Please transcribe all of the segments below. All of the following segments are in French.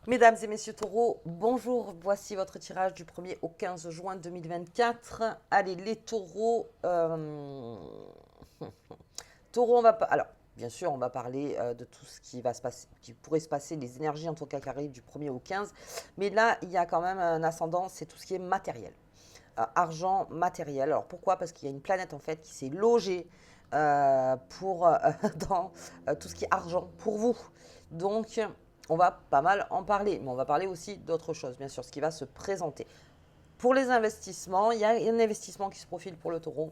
Mesdames et messieurs taureaux, bonjour, voici votre tirage du 1er au 15 juin 2024. Allez, les taureaux, taureaux, on va pas. Alors, bien sûr, on va parler de tout ce qui va se passer, qui pourrait se passer, les énergies en tout cas qui arrivent du 1er au 15. Mais là, il y a quand même un ascendant, c'est tout ce qui est matériel. Argent, matériel. Alors pourquoi? Parce qu'il y a une planète en fait qui s'est logée dans tout ce qui est argent pour vous. Donc, on va pas mal en parler, mais on va parler aussi d'autres choses, bien sûr, ce qui va se présenter. Pour les investissements, il y a un investissement qui se profile pour le taureau,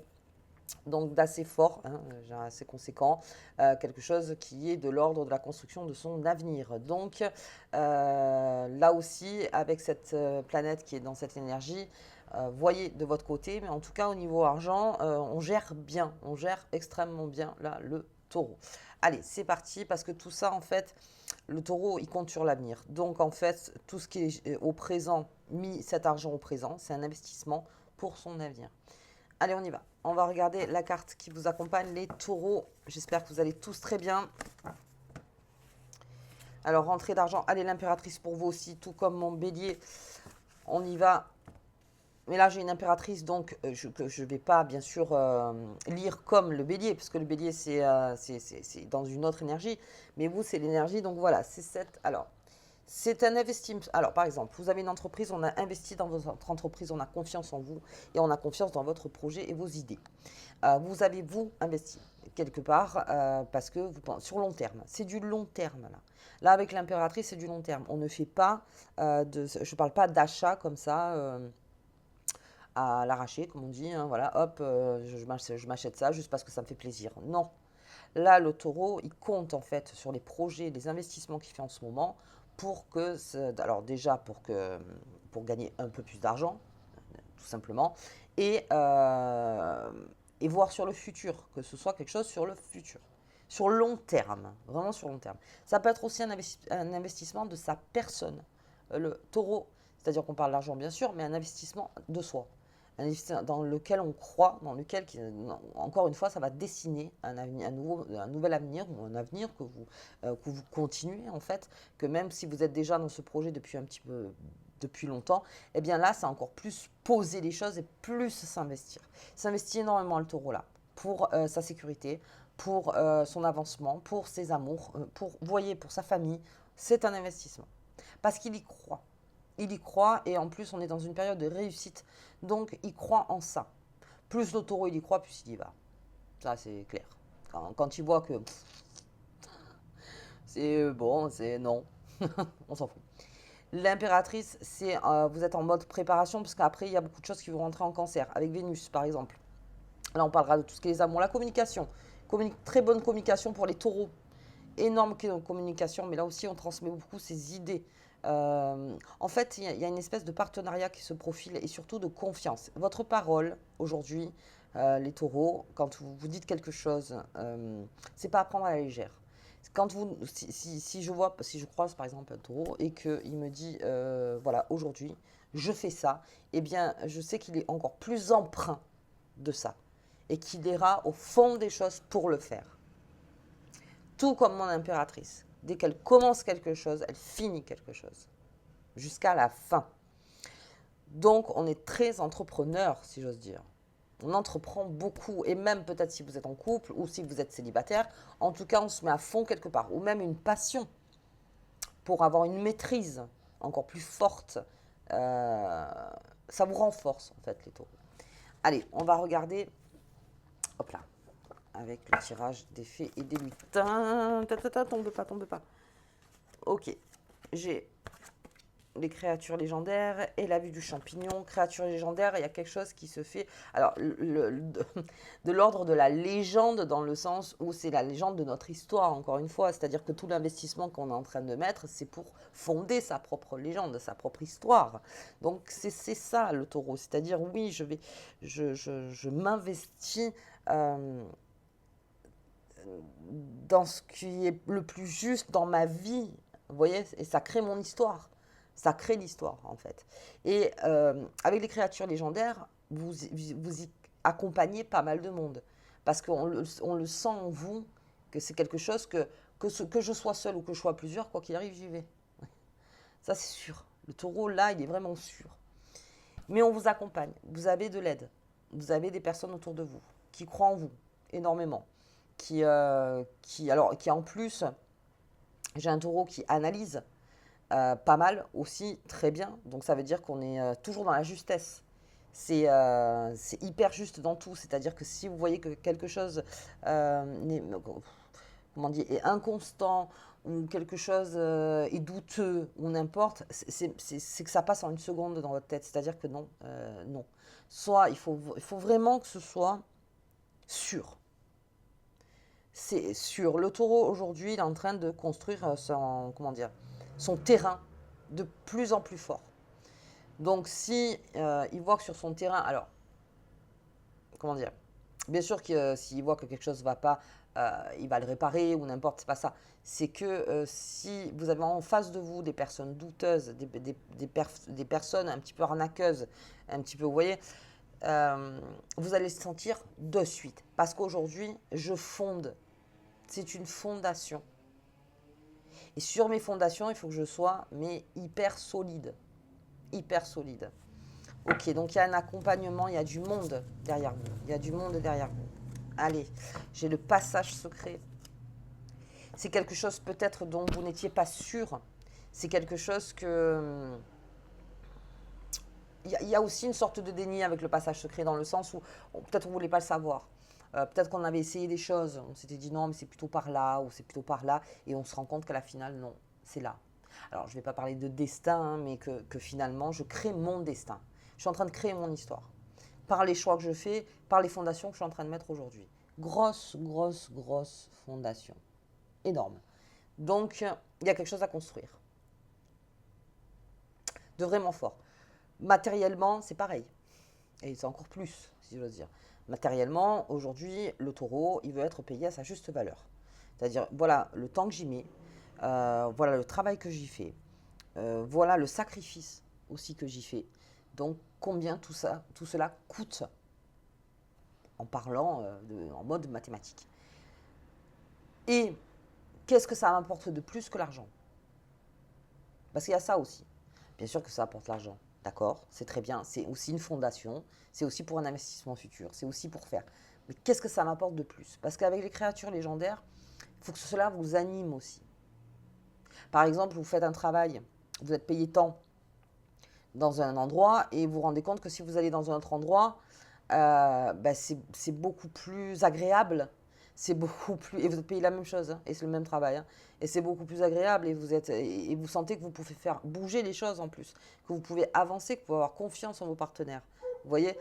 donc d'assez fort, hein, assez conséquent, quelque chose qui est de l'ordre de la construction de son avenir. Donc là aussi, avec cette planète qui est dans cette énergie, voyez de votre côté, mais en tout cas au niveau argent, on gère bien, on gère extrêmement bien là le taureau. Allez, c'est parti, parce que tout ça, en fait, le taureau, il compte sur l'avenir. Donc, en fait, tout ce qui est au présent, mis cet argent au présent, c'est un investissement pour son avenir. Allez, on y va. On va regarder la carte qui vous accompagne, les taureaux. J'espère que vous allez tous très bien. Alors, rentrée d'argent, allez, l'impératrice pour vous aussi, tout comme mon bélier. On y va. Mais là, j'ai une impératrice, donc je ne vais pas, bien sûr, lire comme le bélier, parce que le bélier, c'est dans une autre énergie. Mais vous, c'est l'énergie, donc voilà, c'est cette. Alors, c'est un investissement. Alors, par exemple, vous avez une entreprise, on a investi dans votre entreprise, on a confiance en vous et on a confiance dans votre projet et vos idées. Vous avez, vous, investi quelque part parce que vous pensez sur long terme. C'est du long terme, là. Là, avec l'impératrice, c'est du long terme. On ne fait pas je ne parle pas d'achat comme ça. À l'arracher, comme on dit, hein, voilà, hop, je m'achète ça juste parce que ça me fait plaisir. Non. Là, le taureau, il compte en fait sur les projets, les investissements qu'il fait en ce moment pour que, alors déjà pour gagner un peu plus d'argent, tout simplement, et, euh, et voir sur le futur, que ce soit quelque chose sur le futur, sur long terme, vraiment sur long terme. Ça peut être aussi un investissement de sa personne. Le taureau, c'est-à-dire qu'on parle d'argent bien sûr, mais un investissement de soi. Un investissement dans lequel on croit, dans lequel, encore une fois, ça va dessiner un nouvel avenir ou un avenir que vous continuez en fait, que même si vous êtes déjà dans ce projet depuis un petit peu, depuis longtemps, eh bien là, c'est encore plus poser les choses et plus s'investir. S'investir énormément le taureau là, pour sa sécurité, pour son avancement, pour ses amours, voyez, pour sa famille. C'est un investissement. Parce qu'il y croit. Il y croit et en plus, on est dans une période de réussite. Donc, il croit en ça. Plus le taureau, il y croit, plus il y va. Ça, c'est clair. Quand il voit que c'est bon, c'est non, on s'en fout. L'impératrice, c'est vous êtes en mode préparation, parce qu'après, il y a beaucoup de choses qui vont rentrer en cancer, avec Vénus, par exemple. Là, on parlera de tout ce qui est les amours. La communication. Très bonne communication pour les taureaux. Énorme communication, mais là aussi, on transmet beaucoup ses idées. En fait, il y a une espèce de partenariat qui se profile et surtout de confiance. Votre parole, aujourd'hui, les taureaux, quand vous dites quelque chose, c'est pas à prendre à la légère. Quand vous, si je croise par exemple un taureau et qu'il me dit, voilà, aujourd'hui, je fais ça, eh bien, je sais qu'il est encore plus empreint de ça et qu'il ira au fond des choses pour le faire. Tout comme mon impératrice. Dès qu'elle commence quelque chose, elle finit quelque chose. Jusqu'à la fin. Donc, on est très entrepreneur, si j'ose dire. On entreprend beaucoup. Et même peut-être si vous êtes en couple ou si vous êtes célibataire, en tout cas, on se met à fond quelque part. Ou même une passion pour avoir une maîtrise encore plus forte. Ça vous renforce, en fait, les taureaux. Allez, on va regarder. Hop là. Avec le tirage des fées et des lutins. Tombe pas, tombe pas. Ok, j'ai les créatures légendaires et la vue du champignon. Créatures légendaires, il y a quelque chose qui se fait. Alors, de l'ordre de la légende, dans le sens où c'est la légende de notre histoire, encore une fois. C'est-à-dire que tout l'investissement qu'on est en train de mettre, c'est pour fonder sa propre légende, sa propre histoire. Donc, c'est ça le taureau. C'est-à-dire, oui, je m'investis. Dans ce qui est le plus juste dans ma vie, vous voyez, et ça crée mon histoire. Ça crée l'histoire, en fait. Et avec les créatures légendaires, vous y accompagnez pas mal de monde. Parce qu'on le sent en vous, que c'est quelque chose que je sois seul ou que je sois plusieurs, quoi qu'il arrive, j'y vais. Ça, c'est sûr. Le taureau, là, il est vraiment sûr. Mais on vous accompagne. Vous avez de l'aide. Vous avez des personnes autour de vous qui croient en vous énormément. Qui en plus, j'ai un taureau qui analyse pas mal aussi, très bien. Donc ça veut dire qu'on est toujours dans la justesse. C'est hyper juste dans tout. C'est-à-dire que si vous voyez que quelque chose comment dire, est inconstant ou quelque chose est douteux ou n'importe, c'est que ça passe en une seconde dans votre tête. C'est-à-dire que non, non. Soit il faut vraiment que ce soit sûr. C'est sûr. Le taureau aujourd'hui, il est en train de construire comment dire, son terrain de plus en plus fort. Donc si il voit que sur son terrain, alors comment dire, bien sûr que s'il voit que quelque chose ne va pas, il va le réparer ou n'importe, c'est pas ça. C'est que si vous avez en face de vous des personnes douteuses, des personnes un petit peu arnaqueuses, un petit peu, vous voyez, vous allez le sentir de suite. Parce qu'aujourd'hui, je fonde. C'est une fondation. Et sur mes fondations, il faut que je sois hyper solide. Hyper solide. Ok, donc il y a un accompagnement, il y a du monde derrière vous. Il y a du monde derrière vous. Allez, j'ai le passage secret. C'est quelque chose peut-être dont vous n'étiez pas sûr. C'est quelque chose que... Il y a aussi une sorte de déni avec le passage secret dans le sens où peut-être on ne voulait pas le savoir. Peut-être qu'on avait essayé des choses, on s'était dit non mais c'est plutôt par là ou c'est plutôt par là et on se rend compte qu'à la finale non, c'est là. Alors je ne vais pas parler de destin hein, mais que finalement je crée mon destin. Je suis en train de créer mon histoire par les choix que je fais, par les fondations que je suis en train de mettre aujourd'hui. Grosse, grosse, grosse fondation. Énorme. Donc il y a quelque chose à construire. De vraiment fort. Matériellement, c'est pareil. Et c'est encore plus, si j'ose dire. Matériellement, aujourd'hui, le taureau, il veut être payé à sa juste valeur. C'est-à-dire, voilà le temps que j'y mets, voilà le travail que j'y fais, voilà le sacrifice aussi que j'y fais. Donc, combien tout cela coûte en parlant en mode mathématique. Et qu'est-ce que ça m'apporte de plus que l'argent? Parce qu'il y a ça aussi. Bien sûr que ça apporte l'argent. D'accord, c'est très bien. C'est aussi une fondation. C'est aussi pour un investissement futur. C'est aussi pour faire. Mais qu'est-ce que ça m'apporte de plus? Parce qu'avec les créatures légendaires, il faut que cela vous anime aussi. Par exemple, vous faites un travail, vous êtes payé tant dans un endroit et vous vous rendez compte que si vous allez dans un autre endroit, c'est beaucoup plus agréable. C'est beaucoup plus. Et vous êtes payé la même chose, hein, et c'est le même travail. Hein, et c'est beaucoup plus agréable et vous sentez que vous pouvez faire bouger les choses en plus, que vous pouvez avancer, que vous pouvez avoir confiance en vos partenaires. Vous voyez,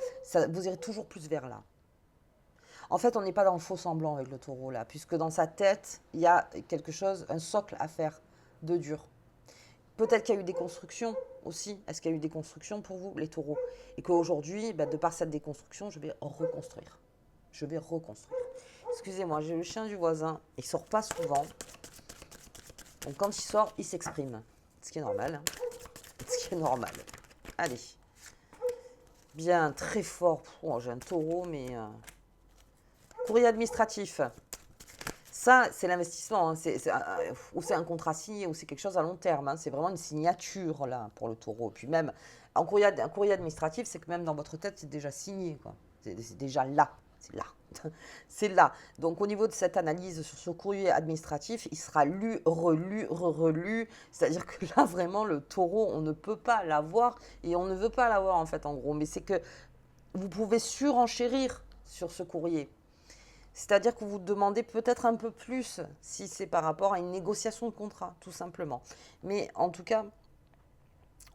vous irez toujours plus vers là. En fait, on n'est pas dans le faux semblant avec le taureau là, puisque dans sa tête, il y a quelque chose, un socle à faire de dur. Peut-être qu'il y a eu des constructions aussi. Est-ce qu'il y a eu des constructions pour vous, les taureaux? Et qu'aujourd'hui, de par cette déconstruction, je vais reconstruire. Je vais reconstruire. Excusez-moi, j'ai le chien du voisin. Il ne sort pas souvent. Donc quand il sort, il s'exprime. Ce qui est normal. Hein. Ce qui est normal. Allez. Bien, très fort. Oh, j'ai un taureau, mais... Courrier administratif. Ça, c'est l'investissement. Hein. Ou c'est un contrat signé, ou c'est quelque chose à long terme. Hein. C'est vraiment une signature, là, pour le taureau. Puis même, un courrier administratif, c'est que même dans votre tête, c'est déjà signé. Quoi. C'est déjà là. C'est là. C'est là. Donc, au niveau de cette analyse sur ce courrier administratif, il sera lu, relu, relu. C'est-à-dire que là, vraiment, le taureau, on ne peut pas l'avoir et on ne veut pas l'avoir, en fait, en gros. Mais c'est que vous pouvez surenchérir sur ce courrier. C'est-à-dire que vous demandez peut-être un peu plus si c'est par rapport à une négociation de contrat, tout simplement. Mais en tout cas,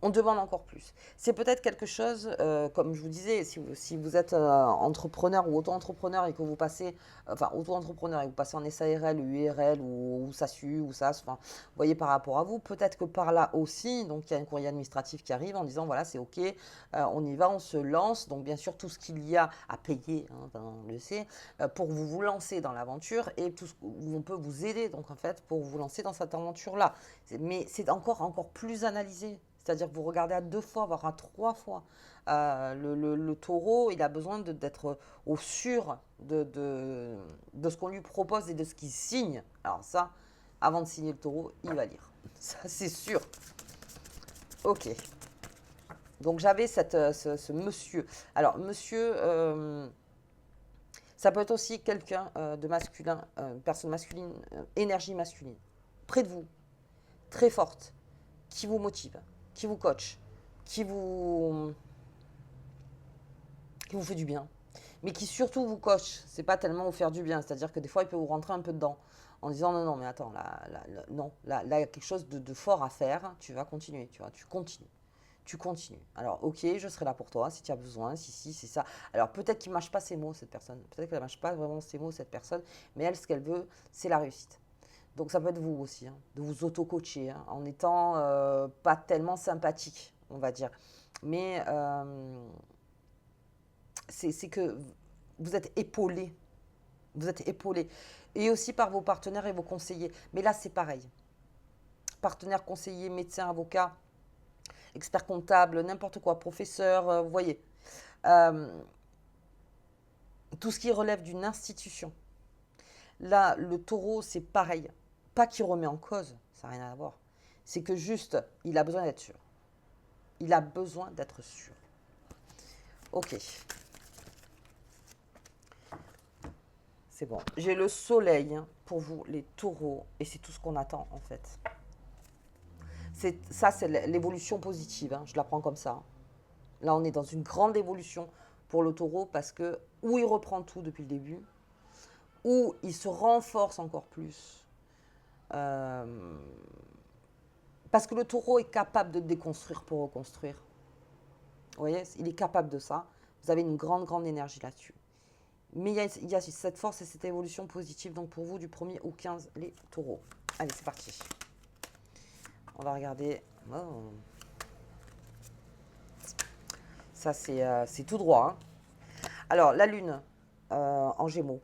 on demande encore plus. C'est peut-être quelque chose, comme je vous disais, si vous êtes entrepreneur ou auto-entrepreneur et que vous passez, enfin auto-entrepreneur et que vous passez en SARL, URL ou SASU ou SAS, enfin, vous voyez par rapport à vous, peut-être que par là aussi, donc il y a un courrier administratif qui arrive en disant voilà c'est ok, on y va, on se lance. Donc bien sûr tout ce qu'il y a à payer, hein, on le sait, pour vous lancer dans l'aventure et tout ce on peut vous aider donc en fait pour vous lancer dans cette aventure-là. Mais c'est encore plus analysé. C'est-à-dire que vous regardez à 2 fois, voire à 3 fois. Le taureau, il a besoin d'être au sûr de ce qu'on lui propose et de ce qu'il signe. Alors ça, avant de signer le taureau, il va lire. Ça, c'est sûr. Ok. Donc j'avais ce monsieur. Alors monsieur, ça peut être aussi quelqu'un de masculin, une personne masculine, énergie masculine, près de vous, très forte, qui vous motive, qui vous coach, qui vous, qui vous fait du bien, mais qui surtout vous coach. C'est pas tellement vous faire du bien, c'est-à-dire que des fois il peut vous rentrer un peu dedans en disant non, non, mais attends, non, là, il y a quelque chose de fort à faire, tu vas continuer, tu vois, tu continues. Tu continues. Alors, ok, je serai là pour toi si tu as besoin, si, c'est ça. Alors, peut-être qu'il ne mâche pas ses mots, cette personne. Peut-être qu'elle ne mâche pas vraiment ses mots, cette personne. Mais elle, ce qu'elle veut, c'est la réussite. Donc, ça peut être vous aussi, hein, de vous auto-coacher, hein, en étant pas tellement sympathique, on va dire. Mais c'est que vous êtes épaulé. Vous êtes épaulé. Et aussi par vos partenaires et vos conseillers. Mais là, c'est pareil. Partenaires, conseillers, médecins, avocats, expert comptable, n'importe quoi, professeur, vous voyez. Euh, tout ce qui relève d'une institution. Là, le taureau, c'est pareil. Pas qu'il remet en cause, ça n'a rien à voir. C'est que juste, il a besoin d'être sûr. Il a besoin d'être sûr. Ok. C'est bon. J'ai le soleil pour vous, les taureaux, et c'est tout ce qu'on attend en fait. Ça, c'est l'évolution positive, hein, je la prends comme ça. Là, on est dans une grande évolution pour le taureau parce que, ou il reprend tout depuis le début, ou il se renforce encore plus. Parce que le taureau est capable de déconstruire pour reconstruire. Vous voyez, il est capable de ça. Vous avez une grande, grande énergie là-dessus. Mais il y a cette force et cette évolution positive. Donc pour vous, du 1er au 15, les taureaux. Allez, c'est parti. On va regarder. Oh. Ça, c'est tout droit. Hein. Alors, la lune en gémeaux,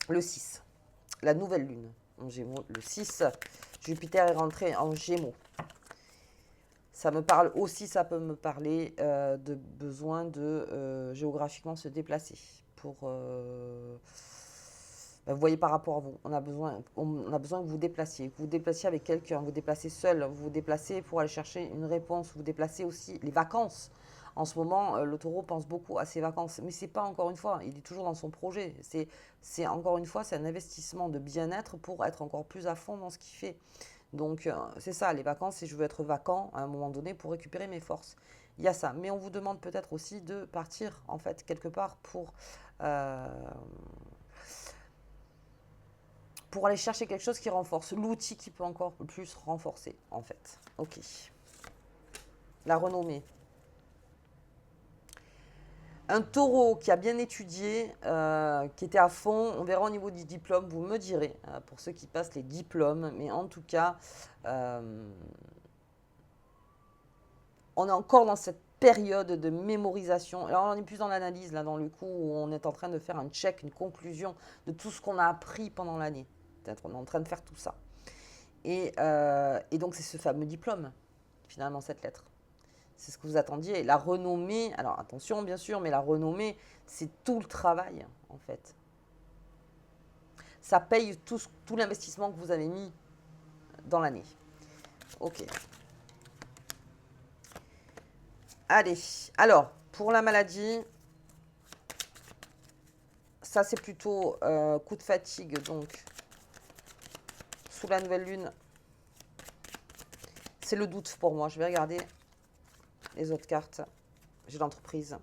le 6. La nouvelle lune en gémeaux, le 6. Jupiter est rentré en gémeaux. Ça me parle aussi, ça peut me parler de besoin de géographiquement se déplacer. Pour, vous voyez par rapport à vous, on a besoin que vous vous déplaciez avec quelqu'un, vous déplacez seul, vous vous déplacez pour aller chercher une réponse, vous déplacez aussi les vacances. En ce moment, le taureau pense beaucoup à ses vacances, mais c'est pas encore une fois, il est toujours dans son projet. C'est encore une fois, c'est un investissement de bien-être pour être encore plus à fond dans ce qu'il fait. Donc, c'est ça, les vacances, c'est je veux être vacant à un moment donné pour récupérer mes forces. Il y a ça. Mais on vous demande peut-être aussi de partir, en fait, quelque part euh, pour aller chercher quelque chose qui renforce. L'outil qui peut encore plus renforcer, en fait. Ok. La renommée. Un taureau qui a bien étudié, qui était à fond, on verra au niveau du diplôme, vous me direz, pour ceux qui passent les diplômes, mais en tout cas, on est encore dans cette période de mémorisation. Alors on est plus dans l'analyse, là, dans le coup où on est en train de faire un check, une conclusion de tout ce qu'on a appris pendant l'année. Peut-être on est en train de faire tout ça. Et donc c'est ce fameux diplôme, finalement, cette lettre. C'est ce que vous attendiez. La renommée, alors attention bien sûr, mais la renommée, c'est tout le travail, en fait. Ça paye tout l'investissement que vous avez mis dans l'année. Ok. Allez, alors, pour la maladie, ça c'est plutôt coup de fatigue, donc, sous la nouvelle lune, c'est le doute pour moi. Je vais regarder les autres cartes. J'ai l'entreprise,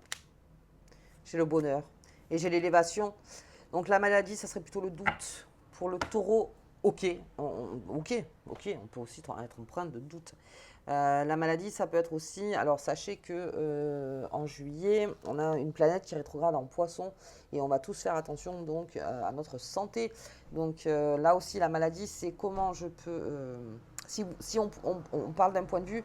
j'ai le bonheur et j'ai l'élévation. Donc la maladie, ça serait plutôt le doute. Pour le taureau, ok, on peut aussi être empreint de doute. La maladie, ça peut être aussi. Alors sachez que en juillet, on a une planète qui rétrograde en Poisson et on va tous faire attention donc à notre santé. Donc là aussi, la maladie, c'est comment je peux. Si on parle d'un point de vue.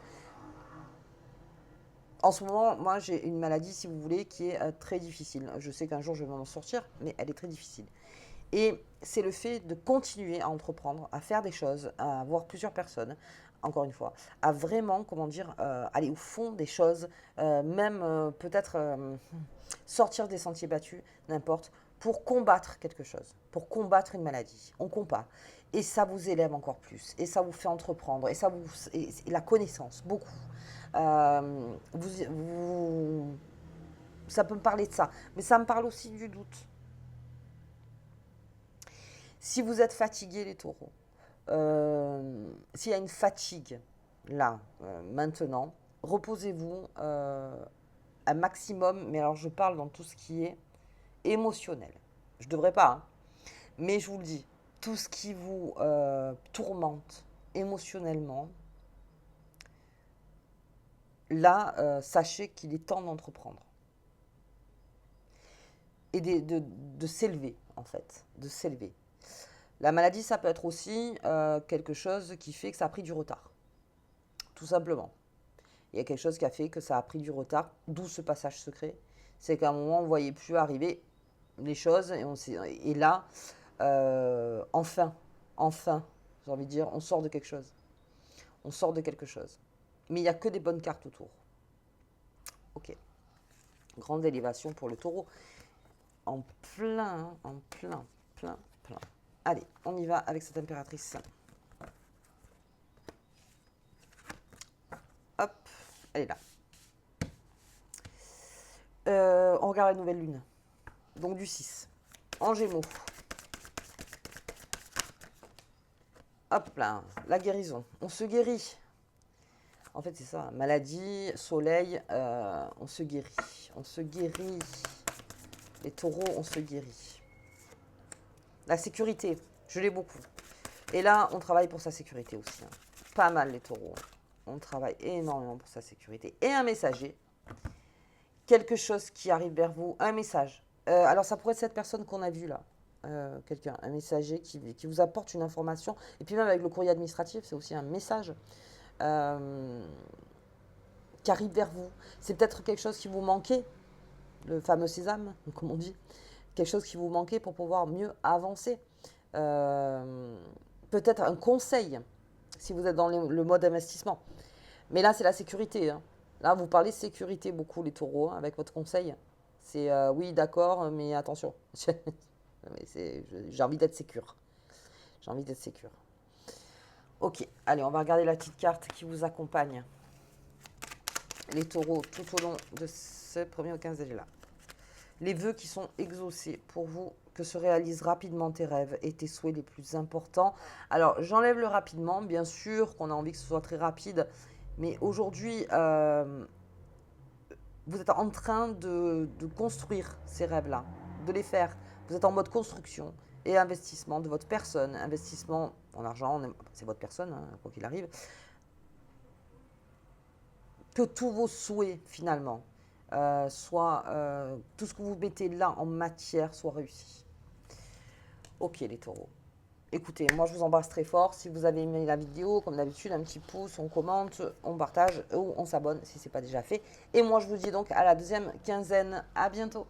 En ce moment, moi, j'ai une maladie, si vous voulez, qui est très difficile. Je sais qu'un jour, je vais m'en sortir, mais elle est très difficile. Et c'est le fait de continuer à entreprendre, à faire des choses, à voir plusieurs personnes, encore une fois, à vraiment, comment dire, aller au fond des choses, même peut-être sortir des sentiers battus, n'importe, pour combattre quelque chose, pour combattre une maladie. On combat. Et ça vous élève encore plus, et ça vous fait entreprendre, et ça vous, et la connaissance, beaucoup. Ça peut me parler de ça. Mais ça me parle aussi du doute. Si vous êtes fatigué, les taureaux, s'il y a une fatigue, là, maintenant, reposez-vous un maximum. Mais alors, je parle dans tout ce qui est émotionnel. Je ne devrais pas, hein, mais je vous le dis, tout ce qui vous tourmente émotionnellement, là, sachez qu'il est temps d'entreprendre. Et de s'élever, en fait, de s'élever. La maladie, ça peut être aussi quelque chose qui fait que ça a pris du retard, tout simplement. Il y a quelque chose qui a fait que ça a pris du retard, d'où ce passage secret. C'est qu'à un moment, on ne voyait plus arriver les choses, et là, enfin, j'ai envie de dire, on sort de quelque chose. On sort de quelque chose. Mais il n'y a que des bonnes cartes autour. Ok. Grande élévation pour le taureau. En plein. Allez, on y va avec cette impératrice. Hop, elle est là. On regarde la nouvelle lune. Donc du 6. En Gémeaux. Hop là, la guérison. On se guérit. En fait, c'est ça. Maladie, soleil, on se guérit. On se guérit. Les taureaux, on se guérit. La sécurité, je l'ai beaucoup. Et là, on travaille pour sa sécurité aussi. Hein. Pas mal les taureaux. On travaille énormément pour sa sécurité. Et un messager. Quelque chose qui arrive vers vous. Un message. Alors, ça pourrait être cette personne qu'on a vue là. Quelqu'un, un messager qui vous apporte une information. Et puis même avec le courrier administratif, c'est aussi un message qui arrive vers vous. C'est peut-être quelque chose qui vous manquait. Le fameux sésame, comme on dit. Quelque chose qui vous manquait pour pouvoir mieux avancer. Peut-être un conseil, si vous êtes dans le mode investissement. Mais là, c'est la sécurité. Hein. Là, vous parlez sécurité beaucoup, les taureaux, hein, avec votre conseil. C'est oui, d'accord, mais attention. J'ai envie d'être sécure. J'ai envie d'être sécure. Ok, allez, on va regarder la petite carte qui vous accompagne. Les taureaux, tout au long de ce 1er au 15 là. Les vœux qui sont exaucés pour vous, que se réalisent rapidement tes rêves et tes souhaits les plus importants. Alors, j'enlève le rapidement, bien sûr qu'on a envie que ce soit très rapide, mais aujourd'hui, vous êtes en train de construire ces rêves-là, de les faire. Vous êtes en mode construction et investissement de votre personne, investissement en argent, c'est votre personne, hein, quoi qu'il arrive. Que tous vos souhaits, finalement, tout ce que vous mettez là en matière soit réussi. Ok les taureaux. Écoutez, moi je vous embrasse très fort. Si vous avez aimé la vidéo, comme d'habitude, un petit pouce, on commente, on partage ou on s'abonne si ce n'est pas déjà fait. Et moi je vous dis donc à la deuxième quinzaine. À bientôt.